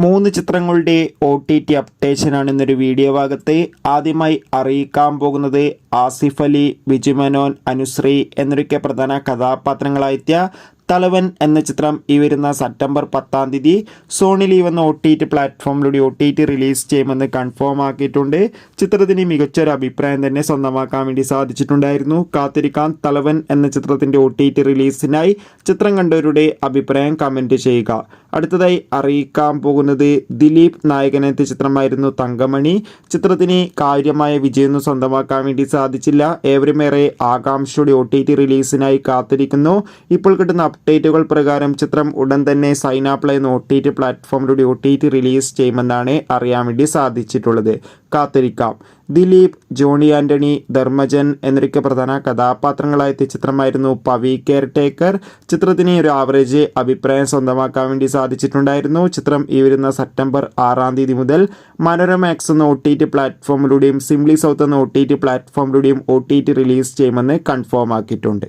3 ചിത്രങ്ങളുടെ OTT അപ്ഡേഷനാണ് ഇന്നൊരു video ഭാഗത്ത് ആദ്യമായി അറിയിക്കാൻ പോകുന്നത്. ആസിഫ് അലി, ബിജു മേനോൻ, അനുശ്രീ എന്നൊക്കെ പ്രധാന കഥാപാത്രങ്ങളായെത്തിയ തലവൻ എന്ന ചിത്രം ഈ വരുന്ന സെപ്റ്റംബർ 10-ാം തീയതി സോണി ലീവ് എന്ന OTT പ്ലാറ്റ്ഫോമിലൂടെ OTT റിലീസ് ചെയ്യുമെന്ന് കൺഫേം ആക്കിയിട്ടുണ്ട്. ചിത്രത്തിന് മികച്ചൊരു അഭിപ്രായം തന്നെ സ്വന്തമാക്കാൻ വേണ്ടി സാധിച്ചിട്ടുണ്ടായിരുന്നു. കാത്തിരിക്കാൻ തലവൻ എന്ന ചിത്രത്തിൻ്റെ OTT റിലീസിനായി ചിത്രം കണ്ടവരുടെ അഭിപ്രായം കമൻറ്റ് ചെയ്യുക. അടുത്തതായി അറിയിക്കാൻ പോകുന്നത് ദിലീപ് നായകനെത്തിയ ചിത്രമായിരുന്നു തങ്കമണി. ചിത്രത്തിന് കാര്യമായ വിജയമൊന്നും സ്വന്തമാക്കാൻ വേണ്ടി സാധിച്ചില്ല. ഏവരുമേറെ ആകാംക്ഷയുടെ OTT റിലീസിനായി കാത്തിരിക്കുന്നു. ഇപ്പോൾ കിട്ടുന്ന അപ്ഡേറ്റുകൾ പ്രകാരം ചിത്രം ഉടൻ തന്നെ സൈൻ അപ്പ് എന്ന OTT പ്ലാറ്റ്ഫോമിലൂടെ OTT റിലീസ് ചെയ്യുമെന്നാണ് അറിയാൻ വേണ്ടി സാധിച്ചിട്ടുള്ളത്. കാത്തിരിക്കാം. ദിലീപ്, ജോണി ആൻ്റണി, ധർമ്മജൻ എന്നൊക്കെ പ്രധാന കഥാപാത്രങ്ങളായെത്തിയ ചിത്രമായിരുന്നു പവി കെയർടേക്കർ. ചിത്രത്തിന് ഒരു ആവറേജ് അഭിപ്രായം സ്വന്തമാക്കാൻ വേണ്ടി സാധിച്ചിട്ടുണ്ടായിരുന്നു. ചിത്രം ഈ വരുന്ന സെപ്റ്റംബർ 6-ാം തീയതി മുതൽ മനോരമാക്സ് എന്ന OTT പ്ലാറ്റ്ഫോമിലൂടെയും സിംപ്ലി സൗത്ത് എന്ന OTT പ്ലാറ്റ്ഫോമിലൂടെയും OTT റിലീസ് ചെയ്യുമെന്ന് കൺഫേം ആക്കിയിട്ടുണ്ട്.